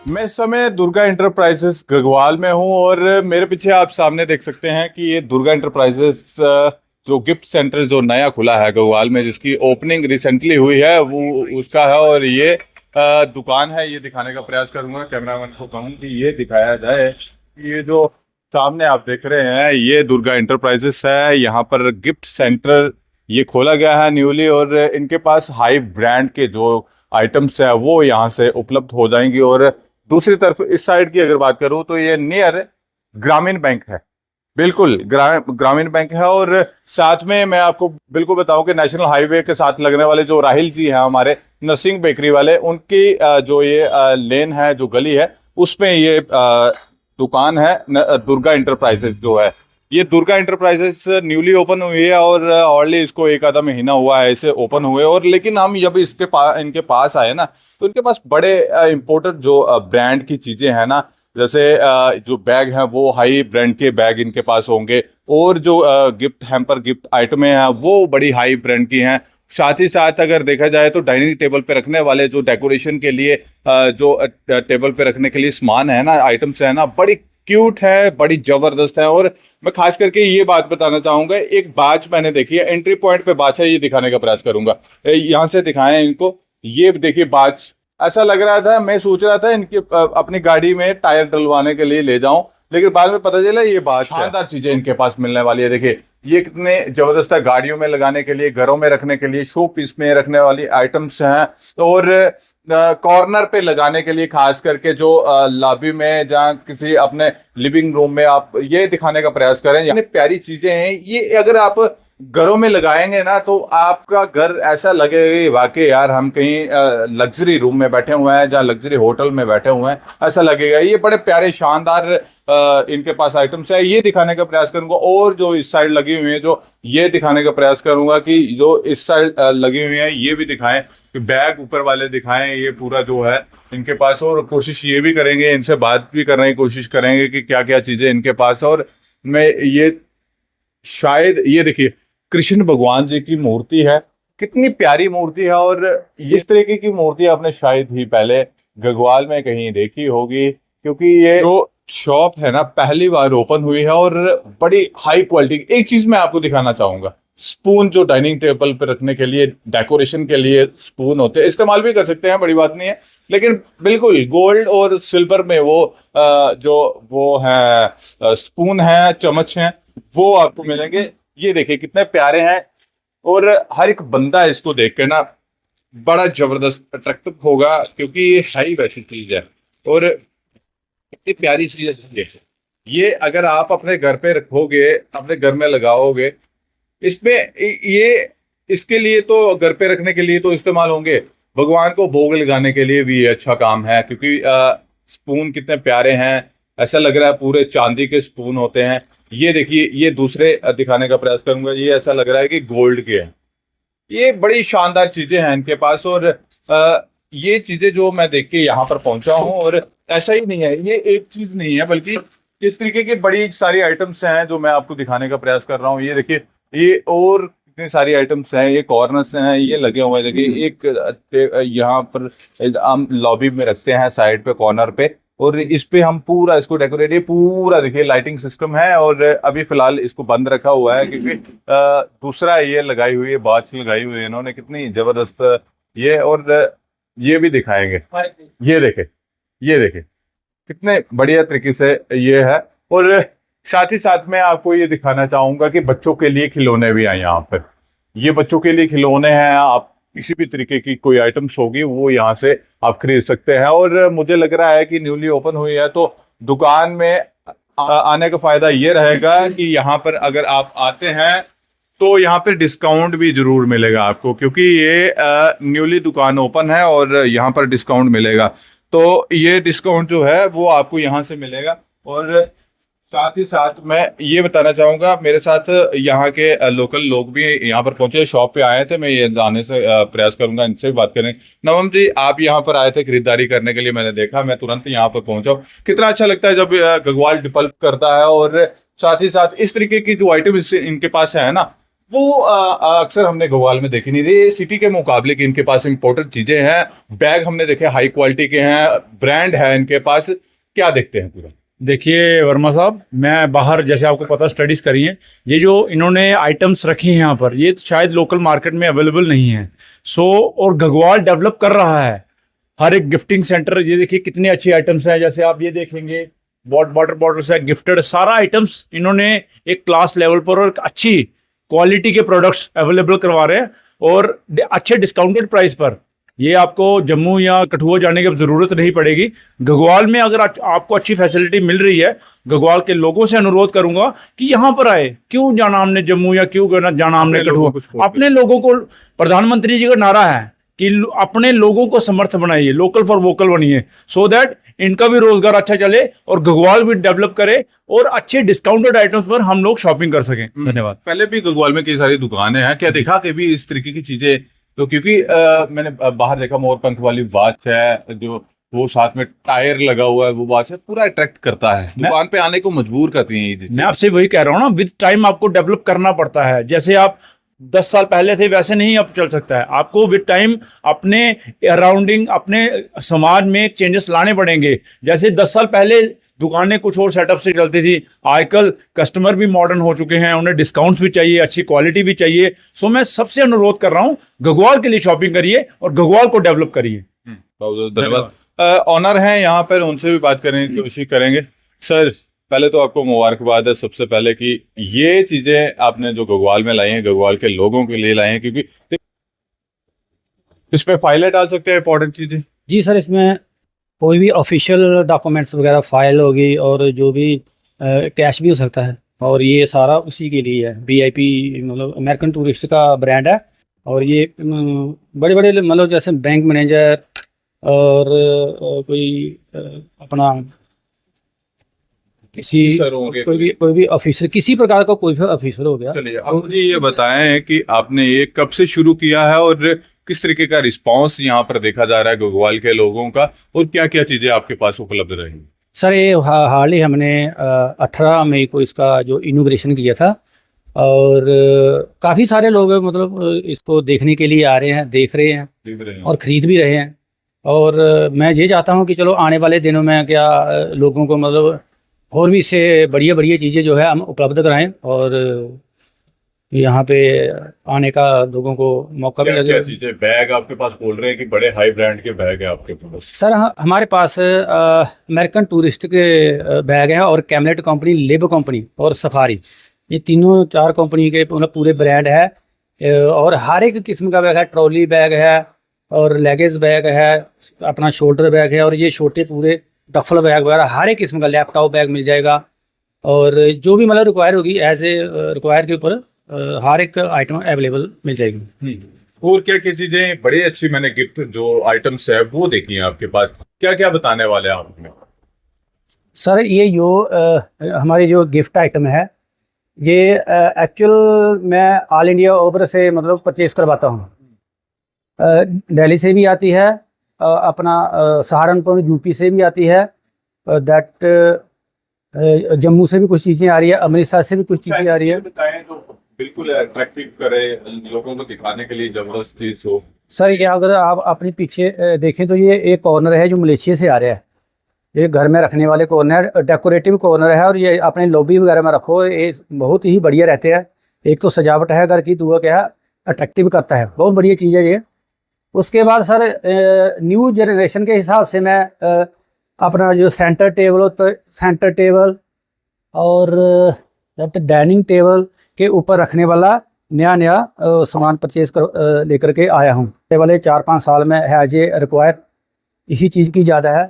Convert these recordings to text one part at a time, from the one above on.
मैं इस समय दुर्गा इंटरप्राइजेस गगवाल में हूँ और मेरे पीछे आप सामने देख सकते हैं कि ये दुर्गा इंटरप्राइजेस जो गिफ्ट सेंटर जो नया खुला है गगवाल में, जिसकी ओपनिंग रिसेंटली हुई है, वो उसका है। और ये दुकान है, ये दिखाने का प्रयास करूंगा, कैमरामैन को कहूँ कि ये दिखाया जाए। ये जो सामने आप देख रहे हैं ये दुर्गा इंटरप्राइजेस है। यहाँ पर गिफ्ट सेंटर ये खोला गया है न्यूली, और इनके पास हाई ब्रांड के जो आइटम्स है वो यहाँ से उपलब्ध हो जाएंगी। और दूसरी तरफ इस साइड की अगर बात करूं तो ये नियर ग्रामीण बैंक है, बिल्कुल ग्रामीण बैंक है। और साथ में मैं आपको बिल्कुल बताऊं कि नेशनल हाईवे के साथ लगने वाले जो राहिल जी हैं हमारे नरसिंह बेकरी वाले, उनकी जो ये लेन है, जो गली है, उसमें ये दुकान है दुर्गा इंटरप्राइजेस जो है। ये दुर्गा इंटरप्राइजेस न्यूली ओपन हुई है और ऑलरेडी इसको एक आधा महीना हुआ है इसे ओपन हुए। और लेकिन हम जब इनके पास आए ना, तो इनके पास बड़े इम्पोर्टेड जो ब्रांड की चीजें हैं ना, जैसे जो बैग हैं वो हाई ब्रांड के बैग इनके पास होंगे, और जो गिफ्ट हैम्पर गिफ्ट आइटमें हैं वो बड़ी हाई ब्रांड की हैं। साथ ही साथ अगर देखा जाए तो डाइनिंग टेबल पे रखने वाले जो डेकोरेशन के लिए जो टेबल पे रखने के लिए सामान है ना, आइटम्स है ना, बड़ी क्यूट है, बड़ी जबरदस्त है। और मैं खास करके ये बात बताना चाहूंगा, एक बाच मैंने देखी है एंट्री पॉइंट पे, बाच है, ये दिखाने का प्रयास करूंगा। यहाँ से दिखाएं इनको, ये देखिए बाच। ऐसा लग रहा था, मैं सोच रहा था इनके अपनी गाड़ी में टायर डलवाने के लिए ले जाऊं, लेकिन बाद में पता चला ये बात शानदार चीजें इनके पास मिलने वाली है। देखिए ये कितने जबरदस्त है, गाड़ियों में लगाने के लिए, घरों में रखने के लिए, शो पीस में रखने वाली आइटम्स हैं। और कॉर्नर पे लगाने के लिए, खास करके जो लॉबी में, जहाँ किसी अपने लिविंग रूम में आप ये दिखाने का प्रयास करें, यानी प्यारी चीजें हैं ये। अगर आप घरों में लगाएंगे ना तो आपका घर ऐसा लगेगा कि वाकई यार हम कहीं लग्जरी रूम में बैठे हुए हैं, जहाँ लग्जरी होटल में बैठे हुए हैं, ऐसा लगेगा। ये बड़े प्यारे शानदार इनके पास आइटम्स है, ये दिखाने का प्रयास करूंगा। और जो इस साइड लगी हुई है, जो ये दिखाने का प्रयास करूंगा कि जो इस साइड लगी हुई है ये भी दिखाएं, कि बैग ऊपर वाले दिखाएं, ये पूरा जो है इनके पास। और कोशिश ये भी करेंगे, इनसे बात भी करने की कोशिश करेंगे कि क्या क्या चीजें इनके पास है। और मैं ये शायद ये देखिए कृष्ण भगवान जी की मूर्ति है, कितनी प्यारी मूर्ति है। और इस तरीके की मूर्ति आपने शायद ही पहले गगवाल में कहीं देखी होगी, क्योंकि ये जो शॉप है ना पहली बार ओपन हुई है और बड़ी हाई क्वालिटी। एक चीज मैं आपको दिखाना चाहूंगा, स्पून जो डाइनिंग टेबल पे रखने के लिए, डेकोरेशन के लिए स्पून होते हैं, इस्तेमाल भी कर सकते हैं, बड़ी बात नहीं है, लेकिन बिल्कुल गोल्ड और सिल्वर में वो जो वो है स्पून है, चम्मच है, वो आपको मिलेंगे। ये देखिए कितने प्यारे हैं, और हर एक बंदा इसको देख के ना बड़ा जबरदस्त अट्रैक्टिव होगा, क्योंकि ये है ही वैसी चीज है। और इतनी प्यारी चीज है ये, अगर आप अपने घर पे रखोगे, अपने घर में लगाओगे, इसमें ये इसके लिए तो घर पे रखने के लिए तो इस्तेमाल होंगे, भगवान को भोग लगाने के लिए भी ये अच्छा काम है। क्योंकि स्पून कितने प्यारे हैं, ऐसा लग रहा है पूरे चांदी के स्पून होते हैं। ये देखिए, ये दूसरे दिखाने का प्रयास करूंगा, ये ऐसा लग रहा है कि गोल्ड के हैं। ये बड़ी शानदार चीजें हैं इनके पास। और ये चीजें जो मैं देख के यहाँ पर पहुंचा हूँ, और ऐसा ही नहीं है, ये एक चीज नहीं है, बल्कि इस तरीके की बड़ी सारी आइटम्स हैं जो मैं आपको दिखाने का प्रयास कर रहा हूँ। ये देखिए, ये और कितनी सारी आइटम्स हैं, ये कॉर्नर्स हैं, ये लगे हुए हैं। देखिए एक यहाँ पर हम लॉबी में रखते हैं साइड पे कॉर्नर पे, और इस पे हम पूरा इसको डेकोरेट, ये पूरा देखिए लाइटिंग सिस्टम है। और अभी फिलहाल इसको बंद रखा हुआ है, क्योंकि दूसरा ये लगाई हुई है, बाच लगाई हुई है इन्होंने, कितनी जबरदस्त ये। और ये भी दिखाएंगे, ये देखे, ये देखे कितने बढ़िया तरीके से ये है। और साथ ही साथ मैं आपको ये दिखाना चाहूंगा कि बच्चों के लिए खिलौने भी हैं यहाँ पर। ये बच्चों के लिए खिलौने हैं, आप किसी भी तरीके की कोई आइटम्स होगी वो यहाँ से आप खरीद सकते हैं। और मुझे लग रहा है कि न्यूली ओपन हुई है तो दुकान में आने का फायदा ये रहेगा कि यहाँ पर अगर आप आते हैं तो यहाँ पे डिस्काउंट भी जरूर मिलेगा आपको, क्योंकि ये न्यूली दुकान ओपन है और यहाँ पर डिस्काउंट मिलेगा। तो ये डिस्काउंट जो है वो आपको यहाँ से मिलेगा। और साथ ही साथ मैं ये बताना चाहूंगा, मेरे साथ यहाँ के लोकल लोग भी यहाँ पर पहुंचे, शॉप पे आए थे, मैं ये जाने से प्रयास करूंगा, इनसे भी बात करें। नवम जी, आप यहाँ पर आए थे खरीदारी करने के लिए, मैंने देखा, मैं तुरंत यहाँ पर पहुंचा। कितना अच्छा लगता है जब गगवाल डिवेलप करता है। और साथ ही साथ इस तरीके की जो आइटम इनके पास है ना, वो अक्सर हमने गढ़वाल में देखी नहीं थी सिटी के मुकाबले कि इनके पास इंपोर्टेड चीजें हैं। बैग हमने देखे हाई क्वालिटी के हैं, ब्रांड है इनके पास। क्या देखते हैं पूरा? देखिए वर्मा साहब, मैं बाहर जैसे आपको पता स्टडीज़ करी हैं, ये जो इन्होंने आइटम्स रखी हैं यहाँ पर, ये तो शायद लोकल मार्केट में अवेलेबल नहीं है। और घग्वाल डेवलप कर रहा है हर एक गिफ्टिंग सेंटर। ये देखिए कितने अच्छे आइटम्स हैं, जैसे आप ये देखेंगे वाटर बॉटल्स है, गिफ्टेड सारा आइटम्स इन्होंने एक क्लास लेवल पर और एक अच्छी क्वालिटी के प्रोडक्ट्स अवेलेबल करवा रहे हैं और अच्छे डिस्काउंटेड प्राइस पर। ये आपको जम्मू या कठुआ जाने की ज़रूरत नहीं पड़ेगी। घग्वाल में अगर आपको अच्छी फैसिलिटी मिल रही है, घग्वाल के लोगों से अनुरोध करूंगा कि यहाँ पर आए। क्यों जाना हमने जम्मू या क्यों जाना हमने कठुआ? अपने लोगों को, प्रधानमंत्री जी का नारा है कि अपने लोगों को समर्थ बनाइए, लोकल फॉर वोकल बनिए, सो दैट इनका भी रोजगार अच्छा चले और घग्वाल भी डेवलप करे और अच्छे डिस्काउंटेड आइटम्स पर हम लोग शॉपिंग कर सकें। धन्यवाद। पहले भी घग्वाल में कई सारी दुकानें हैं, क्या देखा कि भी इस तरीके की चीजें? तो क्योंकि मैंने बाहर देखा मोरपंख वाली वॉच है जो वो साथ में टायर लगा हुआ है, वो वॉच है, पूरा अट्रैक्ट करता है, दुकान पे आने को मजबूर करती है ये चीजें। मैं आपसे वही कह रहा हूँ ना, विद टाइम आपको डेवलप करना पड़ता है। जैसे आप 10 साल पहले से वैसे नहीं अब चल सकता है, आपको विद टाइम अपने अराउंडिंग, अपने समाज में चेंजेस लाने पड़ेंगे। जैसे 10 साल पहले दुकानें कुछ और सेटअप से चलती थी, आजकल कस्टमर भी मॉडर्न हो चुके हैं, उन्हें डिस्काउंट्स भी चाहिए, अच्छी क्वालिटी भी चाहिए। सो मैं सबसे अनुरोध कर रहा हूँ, घग्वाल के लिए शॉपिंग करिए और घग्वाल को डेवलप करिए। बहुत धन्यवाद। ऑनर हैं यहाँ पर, उनसे भी बात करने की कोशिश करेंगे। सर, पहले तो आपको मुबारकबाद है सबसे पहले कि ये चीजें आपने जो घग्वाल में लाई हैं, घग्वाल के लोगों के लिए लाई हैं, क्योंकि इसमें फाइलें डाल सकते हैं इंपॉर्टेंट चीजें। जी सर, इसमें कोई भी ऑफिशियल डॉक्यूमेंट्स वगैरह फाइल होगी और जो भी कैश भी हो सकता है, और ये सारा उसी के लिए है। वीआईपी मतलब अमेरिकन टूरिस्ट का ब्रांड है, और ये बड़े बड़े मतलब जैसे बैंक मैनेजर और कोई अपना किसी कोई भी ऑफिसर, किसी प्रकार का कोई भी ऑफिसर हो गया। चलिए, अब मुझे ये बताएं कि आपने ये कब से शुरू किया है और किस तरीके का रिस्पांस यहाँ पर देखा जा रहा है घग्वाल के लोगों का, और क्या क्या चीजें आपके पास उपलब्ध रहेंगी? सर, ये हाल ही हमने 18 मई को इसका जो इनॉग्रेशन किया था, और काफ़ी सारे लोग मतलब इसको देखने के लिए आ रहे हैं, देख रहे हैं और ख़रीद भी रहे हैं। और मैं ये चाहता हूँ कि चलो आने वाले दिनों में क्या लोगों को मतलब और भी इससे बढ़िया बढ़िया चीज़ें जो है हम उपलब्ध कराएं, और यहाँ पे आने का लोगों को मौका भी लगे। क्या चीजें? बैग आपके पास बोल रहे हैं कि बड़े हाई ब्रांड के बैग है आपके पास? सर हमारे पास अमेरिकन टूरिस्ट के बैग हैं, और कैमलेट कंपनी, लिब कंपनी और सफारी, ये तीनों 4 कंपनी के मतलब पूरे ब्रांड है। और हर एक किस्म का बैग है, ट्रॉली बैग है और लगेज बैग है, अपना शोल्डर बैग है, और ये छोटे पूरे डफल बैग वगैरह हर एक किस्म का, लैपटॉप बैग मिल जाएगा। और जो भी मतलब रिक्वायर होगी एज ए रिक्वायर के ऊपर हर एक आइटम अवेलेबल मिल जाएगी। और क्या क्या चीजें बड़ी अच्छी मैंने गिफ्ट जो आइटम्स है वो देखी है आपके पास, क्या क्या बताने वाले हैं आप हमें? सर, ये जो हमारी जो गिफ्ट आइटम है, ये एक्चुअल मैं ऑल इंडिया ओवर से मतलब परचेज करवाता हूँ। दिल्ली से भी आती है, अपना सहारनपुर यूपी से भी आती है, दैट जम्मू से भी कुछ चीज़ें आ रही है, अमृतसर से भी कुछ चीज़ें आ रही है। बताएं जो बिल्कुल अट्रैक्टिव करे, लोगों को दिखाने के लिए जबरदस्त चीज हो। सर, ये अगर आप अपने पीछे देखें तो ये एक कॉर्नर है जो मलेशिया से आ रहा है। ये घर में रखने वाले कॉर्नर, डेकोरेटिव कॉर्नर है, और ये अपने लॉबी वगैरह में रखो, ये बहुत ही बढ़िया रहते हैं। एक तो सजावट है घर की, दूसरा क्या है, अट्रैक्टिव करता है, बहुत बढ़िया चीज़ है ये। उसके बाद सर न्यू जनरेशन के हिसाब से मैं अपना जो सेंटर टेबल होता है, सेंटर टेबल और डाइनिंग टेबल के ऊपर रखने वाला नया सामान परचेज कर लेकर के आया हूँ। वाले 4-5 साल में है जे रिक्वायर इसी चीज़ की ज़्यादा है।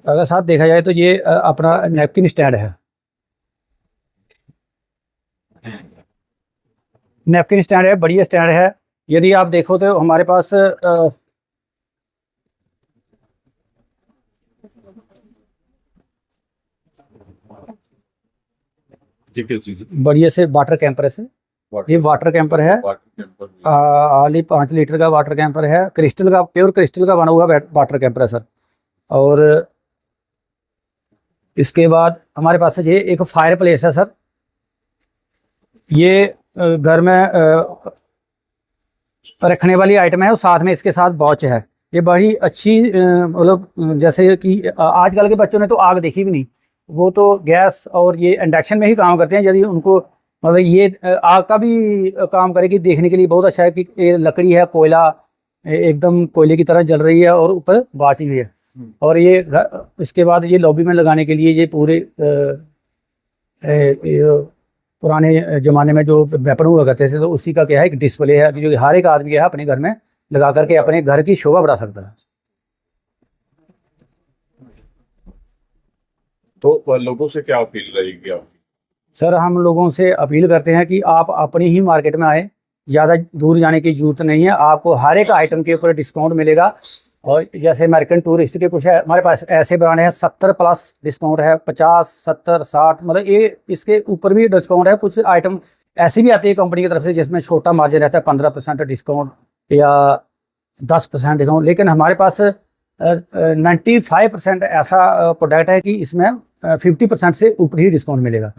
अगर साथ देखा जाए तो ये अपना नैपकिन स्टैंड है, नैपकिन स्टैंड है, बढ़िया स्टैंड है। यदि आप देखो तो हमारे पास बढ़िया से वाटर कैंपर है। ये वाटर कैंपर है, हाली 5 लीटर का वाटर कैंपर है, क्रिस्टल का, प्योर क्रिस्टल का बना हुआ वाटर कैंपर है सर। और इसके बाद हमारे पास ये एक फायर प्लेस है सर, ये घर में रखने वाली आइटम है और साथ में इसके साथ वॉच है। ये बड़ी अच्छी मतलब जैसे कि आजकल के बच्चों ने तो आग देखी भी नहीं, वो तो गैस और ये इंडक्शन में ही काम करते हैं। यदि उनको मतलब ये आग का भी काम करेगी देखने के लिए बहुत अच्छा है कि ये लकड़ी है, कोयला एकदम कोयले की तरह जल रही है और ऊपर वॉच भी है। और ये इसके बाद ये लॉबी में लगाने के लिए ये पूरे पुराने ज़माने में जो वेपन हुआ करते थे तो उसी का क्या है एक डिस्प्ले है जो हर एक आदमी है अपने घर में लगा करके अपने घर की शोभा बढ़ा सकता है। तो लोगों से क्या अपील रहेगी आपकी? सर हम लोगों से अपील करते हैं कि आप अपनी ही मार्केट में आए, ज़्यादा दूर जाने की जरूरत नहीं है। आपको हर एक आइटम के ऊपर डिस्काउंट मिलेगा। और जैसे अमेरिकन टूरिस्ट के कुछ है हमारे पास ऐसे ब्रांड हैं 70+ डिस्काउंट है, 50, 70, 60 मतलब ये इसके ऊपर भी डिस्काउंट है। कुछ आइटम ऐसी भी आती है कंपनी की तरफ से जिसमें छोटा मार्जिन रहता है 15% डिस्काउंट या 10% डिस्काउंट, लेकिन हमारे पास 95% ऐसा प्रोडक्ट है कि इसमें 50% से ऊपर ही डिस्काउंट मिलेगा।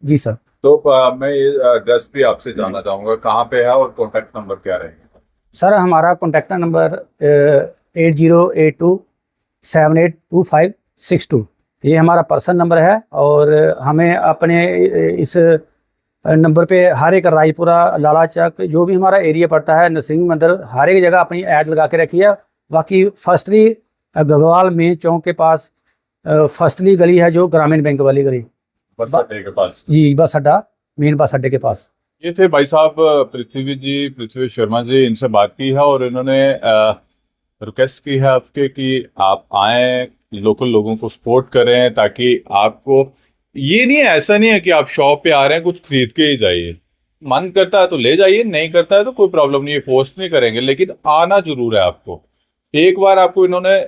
जी सर। तो मैं ये एड्रेस भी आपसे जानना चाहूँगा, कहाँ पे है और कॉन्टैक्ट नंबर क्या रहेगा? सर हमारा कॉन्टैक्ट नंबर 8082782562, ये हमारा पर्सनल नंबर है। और हमें अपने इस नंबर पे हर एक रायपुरा, लाला चक जो भी हमारा एरिया पड़ता है, नरसिंह मंदिर, हर एक जगह अपनी ऐड लगा के रखी है। बाकी फर्स्टली गगवाल मेन चौक के पास फर्स्टली गली है जो ग्रामीण बैंक वाली गली, बस अड्डे के पास। जी बस अड्डा, मेन बस अड्डे के पास। ये थे भाई साहब पृथ्वी शर्मा जी, इनसे बात की है और इन्होंने रिक्वेस्ट की है आपके कि आप आएँ, लोकल लोगों को सपोर्ट करें, ताकि आपको ये नहीं है, ऐसा नहीं है कि आप शॉप पे आ रहे हैं कुछ खरीद के ही जाइए। मन करता है तो ले जाइए, नहीं करता है तो कोई प्रॉब्लम नहीं है, फोर्स नहीं करेंगे, लेकिन आना जरूर है आपको। एक बार आपको इन्होंने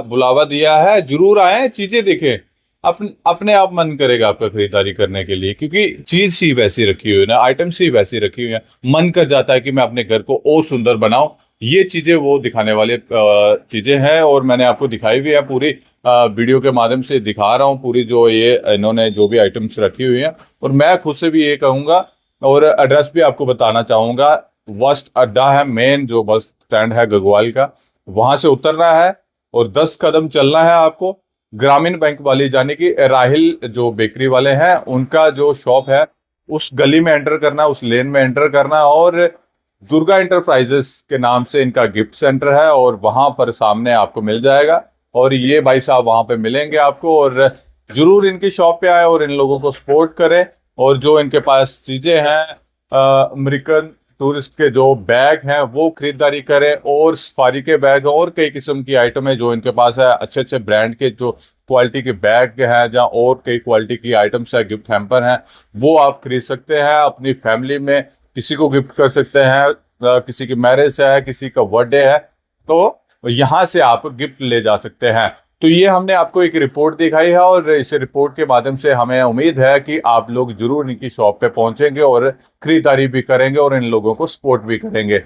बुलावा दिया है, जरूर आए, चीजें देखें, अपने आप मन करेगा आपका खरीदारी करने के लिए, क्योंकि चीज ही वैसी रखी हुई है ना, आइटम्स ही वैसी रखी हुई है, मन कर जाता है कि मैं अपने घर को और सुंदर बनाऊं। ये चीजें वो दिखाने वाले चीजें हैं और मैंने आपको दिखाई भी है, पूरी वीडियो के माध्यम से दिखा रहा हूँ पूरी, जो ये इन्होंने जो भी आइटम्स रखी हुई हैं। और मैं खुद से भी ये कहूँगा और एड्रेस भी आपको बताना चाहूँगा, बस अड्डा है मेन, जो बस स्टैंड है गगवाल का, वहां से उतरना है और 10 कदम चलना है आपको। ग्रामीण बैंक वाली यानी कि राहिल जो बेकरी वाले हैं उनका जो शॉप है उस गली में एंटर करना, उस लेन में एंटर करना, और दुर्गा इंटरप्राइजेस के नाम से इनका गिफ्ट सेंटर है और वहां पर सामने आपको मिल जाएगा। और ये भाई साहब वहां पे मिलेंगे आपको, और जरूर इनकी शॉप पे आए और इन लोगों को सपोर्ट करें। और जो इनके पास चीजें हैं अमेरिकन टूरिस्ट के जो बैग हैं वो खरीदारी करें, और सफारी के बैग और कई किस्म की आइटम है जो इनके पास है, अच्छे अच्छे ब्रांड के जो क्वालिटी के बैग हैं, जहाँ और कई क्वालिटी की आइटम्स है, गिफ्ट हैम्पर हैं, वो आप खरीद सकते हैं। अपनी फैमिली में किसी को गिफ्ट कर सकते हैं, किसी की मैरिज है, किसी का बर्थडे है, तो यहाँ से आप गिफ्ट ले जा सकते हैं। तो ये हमने आपको एक रिपोर्ट दिखाई है और इस रिपोर्ट के माध्यम से हमें उम्मीद है कि आप लोग जरूर इनकी शॉप पे पहुंचेंगे और खरीदारी भी करेंगे और इन लोगों को सपोर्ट भी करेंगे।